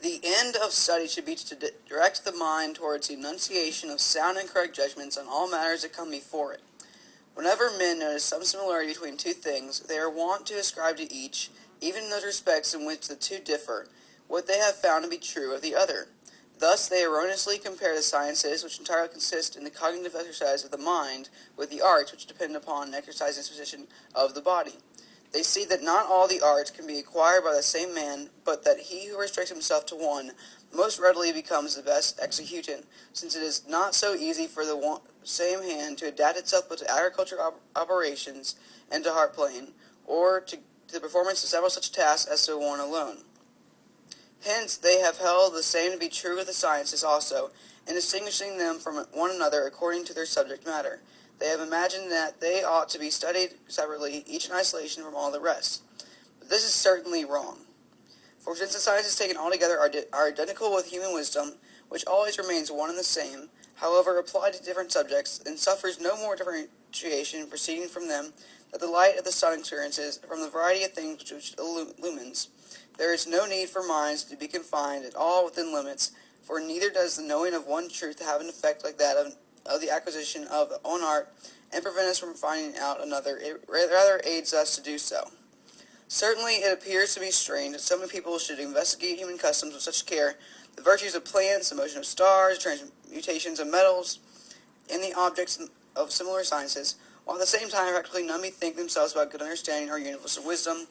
The end of study should be to direct the mind towards the enunciation of sound and correct judgments on all matters that come before it. Whenever men notice some similarity between two things, they are wont to ascribe to each, even in those respects in which the two differ, what they have found to be true of the other. Thus they erroneously compare the sciences, which entirely consist in the cognitive exercise of the mind, with the arts, which depend upon an exercise and disposition of the body. They see that not all the arts can be acquired by the same man, but that he who restricts himself to one most readily becomes the best executant, since it is not so easy for the same hand to adapt itself both to agricultural operations and to harp playing, or to the performance of several such tasks as to one alone. Hence they have held the same to be true of the sciences also, in distinguishing them from one another according to their subject matter. They have imagined that they ought to be studied separately, each in isolation from all the rest. But this is certainly wrong. For since the sciences taken altogether are identical with human wisdom, which always remains one and the same, however applied to different subjects, and suffers no more differentiation proceeding from them that the light of the sun experiences from the variety of things which it illumines, there is no need for minds to be confined at all within limits, for neither does the knowing of one truth have an effect like that of the acquisition of one art, and prevent us from finding out another. It rather aids us to do so. Certainly it appears to be strange that so many people should investigate human customs with such care, the virtues of plants, the motion of stars, transmutations of metals, and the objects of similar sciences, while at the same time practically none bethink themselves about good understanding or universal wisdom,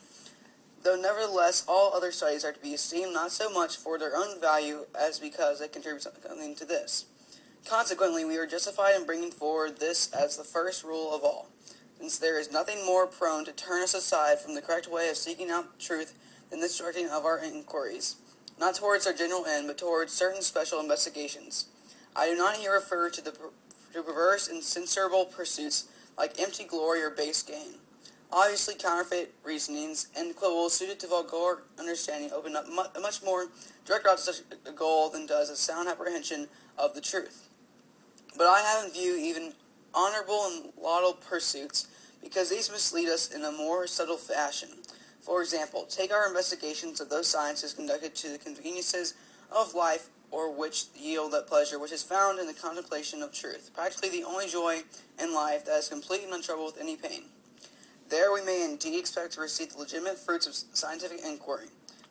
though nevertheless all other studies are to be esteemed not so much for their own value as because they contribute something to this. Consequently, we are justified in bringing forward this as the first rule of all, since there is nothing more prone to turn us aside from the correct way of seeking out truth than this directing of our inquiries, not towards our general end, but towards certain special investigations. I do not here refer to perverse and censorable pursuits like empty glory or base gain. Obviously, counterfeit reasonings and quibbles suited to vulgar understanding open up a much more direct route to such a goal than does a sound apprehension of the truth. But I have in view even honorable and laudable pursuits, because these mislead us in a more subtle fashion. For example, take our investigations of those sciences conducted to the conveniences of life, or which yield that pleasure which is found in the contemplation of truth, practically the only joy in life that is complete and untroubled with any pain. There we may indeed expect to receive the legitimate fruits of scientific inquiry.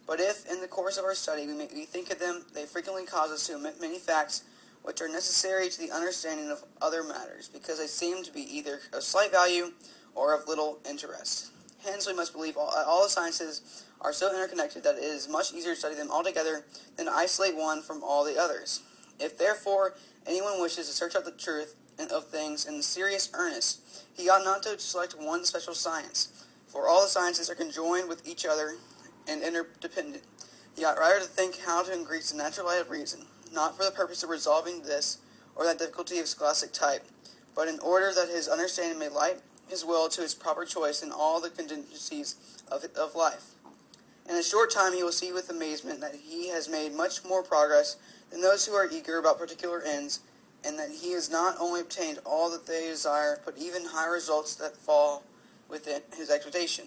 But if, in the course of our study, we think of them, they frequently cause us to omit many facts which are necessary to the understanding of other matters, because they seem to be either of slight value or of little interest. Hence we must believe all the sciences are so interconnected that it is much easier to study them altogether than to isolate one from all the others. If therefore anyone wishes to search out the truth of things in serious earnest, he ought not to select one special science, for all the sciences are conjoined with each other and interdependent. He ought rather to think how to increase the natural light of reason, not for the purpose of resolving this or that difficulty of scholastic type, but in order that his understanding may light his will to its proper choice in all the contingencies of life. In a short time he will see with amazement that he has made much more progress than those who are eager about particular ends, and that he has not only obtained all that they desire, but even higher results that fall within his expectation.